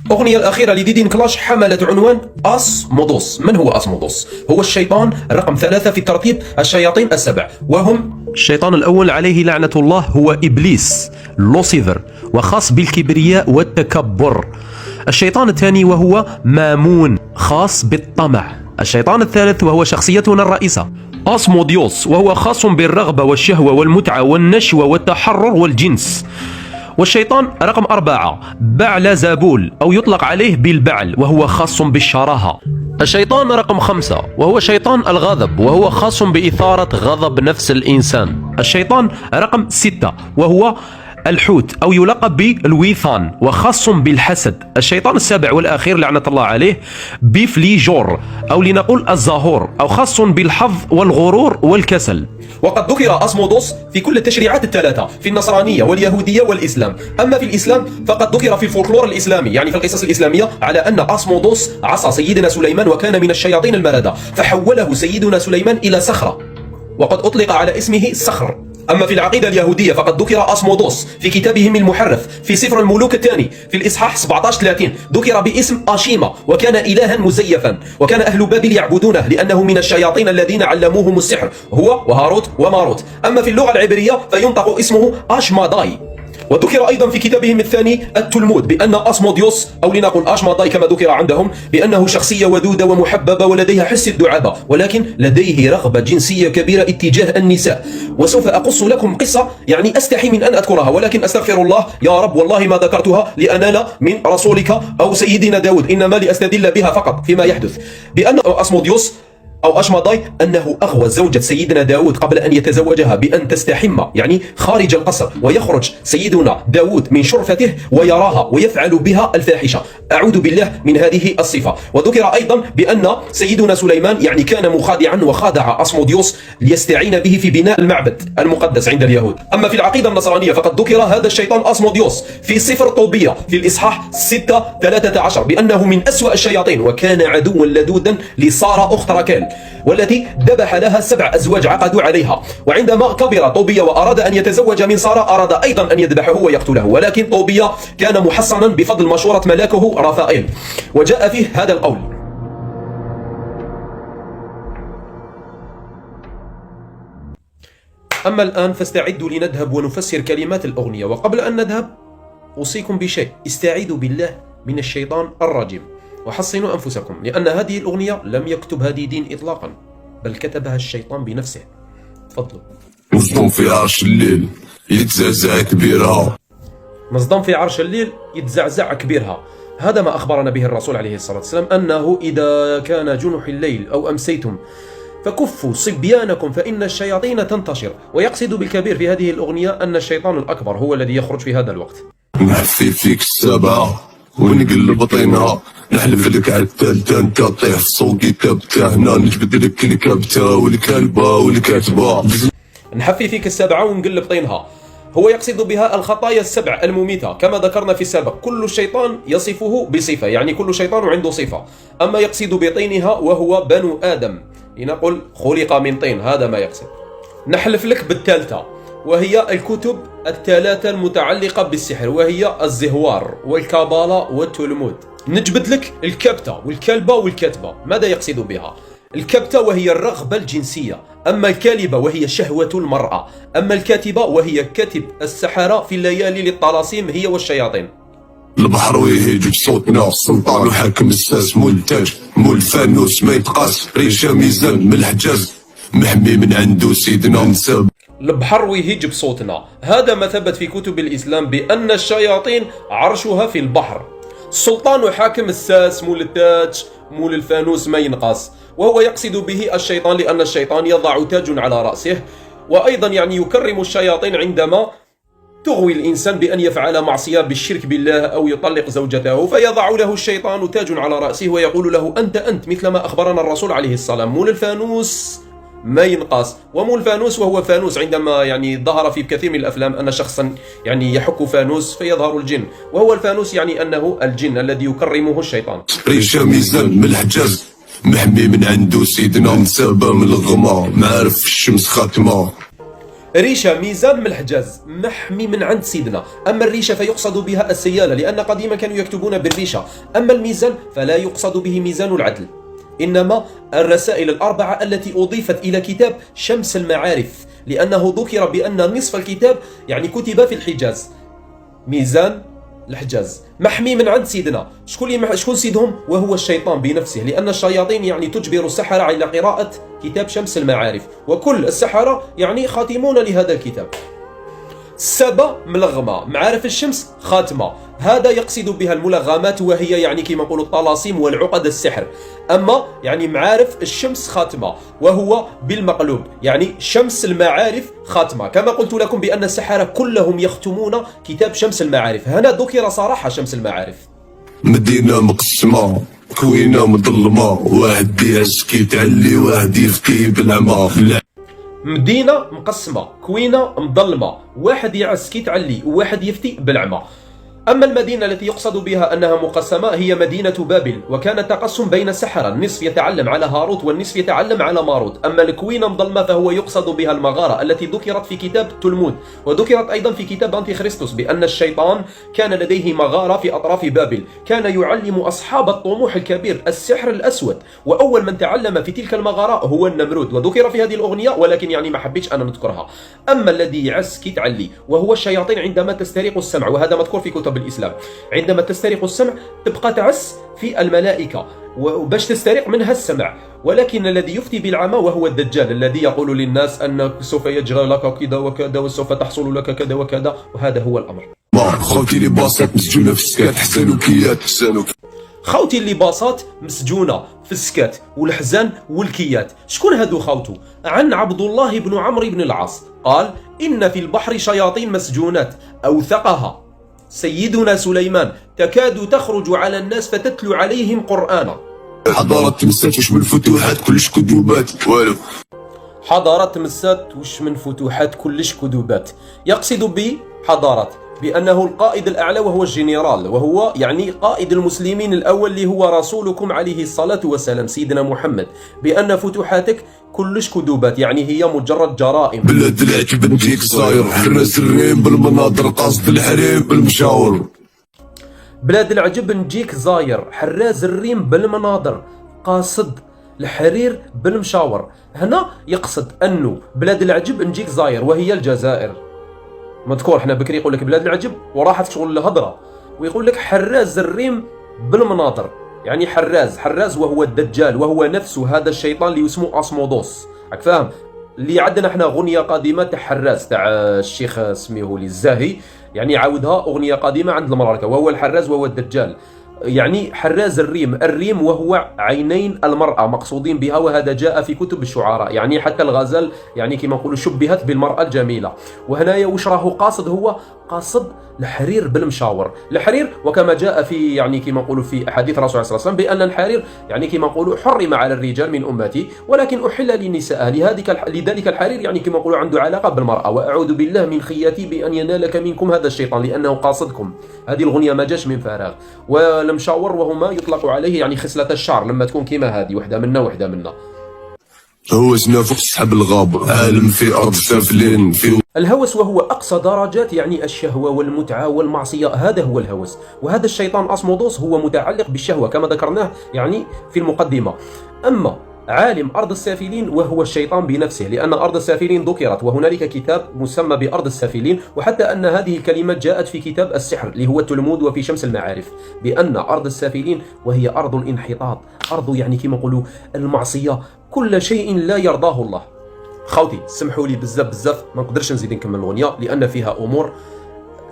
الأغنية الأخيرة لديدين كلاش حملت عنوان أصمودوس. من هو أصمودوس؟ هو الشيطان رقم 3 في ترتيب الشياطين السبع، وهم: الشيطان الأول عليه لعنة الله هو إبليس لوسيفر، وخاص بالكبرياء والتكبر. الشيطان الثاني وهو مامون، خاص بالطمع. الشيطان الثالث وهو شخصيتنا الرئيسة أصموديوس، وهو خاص بالرغبة والشهوة والمتعة والنشوة والتحرر والجنس. والشيطان رقم 4 بعلزبول، أو يطلق عليه بالبعل، وهو خاص بالشراهة. الشيطان رقم 5 وهو شيطان الغضب، وهو خاص بإثارة غضب نفس الإنسان. الشيطان رقم 6 وهو الحوت، أو يلقب بالويثان، وخاص بالحسد. الشيطان السابع والأخير لعنة الله عليه بفليجور، أو لنقول الزهور، أو خاص بالحظ والغرور والكسل. وقد ذكر أصمودوس في كل التشريعات الثلاثة، في النصرانية واليهودية والإسلام. أما في الإسلام فقد ذكر في الفولكلور الإسلامي، يعني في القصص الإسلامية، على أن أصمودوس عصى سيدنا سليمان وكان من الشياطين المردة، فحوله سيدنا سليمان إلى صخرة، وقد أطلق على اسمه صخر. أما في العقيدة اليهودية فقد ذكر أصمودوس في كتابهم المحرف في سفر الملوك الثاني في الإصحاح 17-30، ذكر باسم أشيما، وكان إلها مزيفا، وكان أهل بابل يعبدونه لأنه من الشياطين الذين علموهم السحر، هو وهاروت وماروت. أما في اللغة العبرية فينطق اسمه أشماداي. وذكر أيضا في كتابهم الثاني التلمود بأن أصموديوس، أو لنقل أشماداي كما ذكر عندهم، بأنه شخصية ودودة ومحببة ولديها حس الدعابة، ولكن لديه رغبة جنسية كبيرة اتجاه النساء. وسوف أقص لكم قصة يعني أستحي من أن أذكرها، ولكن أستغفر الله يا رب، والله ما ذكرتها لأنال من رسولك أو سيدنا داود، إنما لأستدل بها فقط فيما يحدث. بأن أصموديوس أو أشماداي أنه أغوى زوجة سيدنا داود قبل أن يتزوجها بأن تستحم، يعني خارج القصر، ويخرج سيدنا داود من شرفته ويراها ويفعل بها الفاحشة. أعوذ بالله من هذه الصفة. وذكر أيضا بأن سيدنا سليمان يعني كان مخادعا وخادع أصموديوس ليستعين به في بناء المعبد المقدس عند اليهود. أما في العقيدة النصرانية فقد ذكر هذا الشيطان أصموديوس في سفر طوبية في الإصحاح 6-13 بأنه من أسوأ الشياطين، وكان عدوا لدودا لسارة أخت راكيل، والتي ذبح لها 7 أزواج عقدوا عليها. وعندما كبر طوبية وأراد أن يتزوج من سارة، أراد أيضا أن يذبحه ويقتله، ولكن طوبية كان محصنا بفضل مشورة ملاكه رافائيل، وجاء فيه هذا القول: أما الآن فاستعدوا لنذهب ونفسر كلمات الأغنية. وقبل أن نذهب أوصيكم بشيء: استعيذوا بالله من الشيطان الرجيم، وحصنوا أنفسكم، لأن هذه الأغنية لم يكتبها ديدين إطلاقا، بل كتبها الشيطان بنفسه. تفضلوا. مصدوم في عرش الليل يتزعزع كبيرها، مصدوم في عرش الليل يتزعزع كبيرها. هذا ما أخبرنا به الرسول عليه الصلاة والسلام، أنه إذا كان جنح الليل أو أمسيتم فكفوا صبيانكم فإن الشياطين تنتشر. ويقصد بالكبير في هذه الأغنية أن الشيطان الأكبر هو الذي يخرج في هذا الوقت. نحفي فيك السبعة ونقلب طينها، نحلف لك على الثالثة انت طيح في سوقي كبتة، هنا نجبد لك الكبتة والكلبة والكاتبة. نحفي فيك السبعة ونقلب طينها، هو يقصد بها الخطايا السبع المميتة كما ذكرنا في السابق. كل شيطان يصفه بصفة، يعني كل شيطان عنده صفة. أما يقصد بطينها وهو بنو آدم، لنقل خلق من طين، هذا ما يقصد. نحلف لك بالثالثة، وهي الكتب الثلاثة المتعلقة بالسحر، وهي الزهوار والكابالا والتلمود. نجبد لك الكبتة والكلبة والكتبة. ماذا يقصد بها؟ الكبتة وهي الرغبة الجنسية، أما الكالبة وهي شهوة المرأة، أما الكاتبة وهي كتب السحرة في الليالي للطلاسيم هي والشياطين. البحر ويهيج بصوتنا، السلطان وحاكم الساس، مول التاج مول الفانوس ما يتقاس، ريشة ميزان من الحجاز محمي من عنده سيدنا نساب. البحر ويهيج بصوتنا، هذا ما ثبت في كتب الإسلام بأن الشياطين عرشها في البحر. السلطان وحاكم الساس مول التاج مول الفانوس ما ينقاس، وهو يقصد به الشيطان، لأن الشيطان يضع تاج على رأسه. وأيضا يعني يكرم الشياطين عندما تغوي الإنسان بأن يفعل معصية بالشرك بالله أو يطلق زوجته، فيضع له الشيطان تاج على رأسه ويقول له أنت مثل ما أخبرنا الرسول عليه السلام. مول الفانوس ما ينقاس، ومول الفانوس وهو فانوس، عندما يعني ظهر في كثير من الأفلام أن شخصا يعني يحك فانوس فيظهر الجن، وهو الفانوس يعني أنه الجن الذي يكرمه الشيطان. ريشة ميزان من الحجاز محمي من عنده سيدنا نسابة من الغما، ما عرف الشمس خاتمة. ريشة ميزان من الحجاز محمي من عند سيدنا. أما الريشة فيقصد بها السيالة، لأن قديما كانوا يكتبون بالريشة. أما الميزان فلا يقصد به ميزان العدل، إنما الرسائل الأربعة التي أضيفت إلى كتاب شمس المعارف، لأنه ذكر بأن نصف الكتاب يعني كتب في الحجاز. ميزان الحجاز محمي من عند سيدنا. شكون سيدهم؟ وهو الشيطان بنفسه، لأن الشياطين يعني تجبر السحرة على قراءة كتاب شمس المعارف، وكل السحرة يعني خاتمون لهذا الكتاب. 7 ملغمة، معارف الشمس خاتمة، هذا يقصد بها الملغمات، وهي يعني كما نقولوا الطلاسم والعقد السحر. أما يعني معارف الشمس خاتمة، وهو بالمقلوب، يعني شمس المعارف خاتمة، كما قلت لكم بأن السحرة كلهم يختمون كتاب شمس المعارف. هنا ذكر صراحة شمس المعارف. مدينة مقسمة كوينة مظلمة، واحد يعشكي تعلي واحد يفتي بالعمى. مدينة مقسمة كوينة مظلمة، واحد يعسكي تعلي وواحد يفتي بالعمى. أما المدينة التي يقصد بها أنها مقسمة هي مدينة بابل، وكان التقسم بين السحرة، النصف يتعلم على هاروت والنصف يتعلم على ماروت. أما الكوينة مظلمة فهو يقصد بها المغارة التي ذكرت في كتاب تلمود، وذكرت أيضا في كتاب أنتي خريستوس بأن الشيطان كان لديه مغارة في أطراف بابل، كان يعلم أصحاب الطموح الكبير السحر الأسود، وأول من تعلم في تلك المغارة هو النمرود، وذكر في هذه الأغنية، ولكن يعني ما حبيتش أنا نذكرها. أما الذي يعسكي تعلي وهو الشياطين عندما تسترق السمع، وهذا مذكور في كتب الإسلام، عندما تسترق السمع تبقى تعس في الملائكة وباش تسترق منها السمع. ولكن الذي يفتي بالعمى وهو الدجال، الذي يقول للناس أنك سوف يجرى لك كذا وكذا وسوف تحصل لك كذا وكذا، وهذا هو الأمر. خوتي لباسات مسجونة في السكات، حسانوكيات خوتي اللباسات مسجونة في السكات والحزان والكيات. شكون هذو خوتو؟ عن عبد الله بن عمرو بن العاص قال: إن في البحر شياطين مسجونات أوثقها سيدنا سليمان، تكاد تخرج على الناس فتتلو عليهم قرآنا. حضارات تمسات وش من فتوحات كلش كذوبات والو. حضارات تمسات وش من فتوحات كلش كذوبات، يقصد بحضارات بأنه القائد الأعلى وهو الجنرال، وهو يعني قائد المسلمين الأول اللي هو رسولكم عليه الصلاة والسلام سيدنا محمد، بأن فتوحاتك كلش كذوبات، يعني هي مجرد جرائم. بلاد العجب نجيك صاير، حراس الريم بالمناظر، قاصد الحريم بالمشاور. بلاد العجب نجيك زاير، حراز الريم بالمناظر، قاصد الحرير بالمشاور. هنا يقصد أنه بلاد العجب نجيك زاير وهي الجزائر. مذكور حنا بكري يقول لك بلاد العجب وراحت شغل الهضره، ويقول لك حراز الريم بالمناظر، يعني حراز وهو الدجال، وهو نفسه هذا الشيطان اللي اسمه أصمودوس، راك فاهم؟ اللي عندنا حنا اغنيه قديمه تاع حراز تاع الشيخ سميه لي الزاهي، يعني عاودها اغنيه قديمه عند المراركه، وهو الحراز وهو الدجال. يعني حراز الريم وهو عينين المرأة مقصودين بها، وهذا جاء في كتب الشعراء، يعني حتى الغزال يعني كما نقولوا شبهت بالمرأة الجميلة. وهنايا وش راهو قاصد؟ هو قاصد الحرير بالمشاور، الحرير، وكما جاء في يعني كما نقولوا في احاديث الرسول صلى الله عليه وسلم بان الحرير يعني كما نقولوا حرم على الرجال من امتي ولكن احل للنساء، لذلك الحرير يعني كما نقولوا عنده علاقه بالمراه. واعوذ بالله من خياتي بان ينالك منكم هذا الشيطان لانه قاصدكم. هذه الاغنيه ما جاش من فراغ. والمشاور وهما يطلق عليه يعني خصله الشعر لما تكون كما هذه، وحده منا وحده منا. هوسنا فوق سحب الغابة، عالم في أرض سافلين في الهوس، وهو أقصى درجات يعني الشهوة والمتعة والمعصية، هذا هو الهوس. وهذا الشيطان أصمودوس هو متعلق بالشهوة كما ذكرناه يعني في المقدمة. أما عالم أرض السافلين وهو الشيطان بنفسه، لأن أرض السافلين ذكرت وهنالك كتاب مسمى بأرض السافلين، وحتى أن هذه الكلمات جاءت في كتاب السحر اللي هو التلمود وفي شمس المعارف، بأن أرض السافلين وهي أرض الانحطاط، أرض يعني كما نقولوا المعصية، كل شيء لا يرضاه الله. خوتي سمحوا لي بزاف ما نقدرش نزيد نكمل الأغنية لأن فيها أمور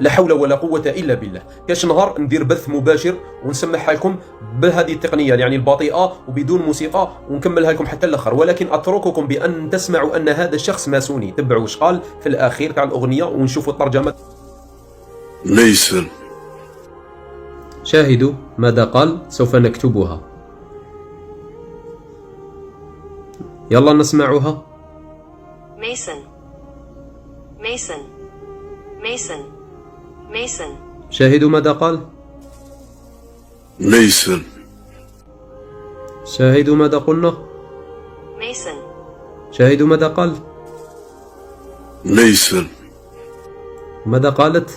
لا حول ولا قوة إلا بالله. كاش نهار ندير بث مباشر ونسمعها لكم بهذه التقنية يعني البطيئة وبدون موسيقى ونكملها لكم حتى الآخر، ولكن أترككم بأن تسمعوا أن هذا الشخص ماسوني. تبعوا وش قال في الأخير تاع الأغنية ونشوفوا الترجمة. ميسن. شاهدوا ماذا قال، سوف نكتبها، يلا نسمعها. Mason. Mason. Mason. Mason. شاهدوا ماذا قال. ميسن. شاهدوا ماذا قلنا. Mason. شاهدوا ماذا قال. ميسن. ماذا قالت؟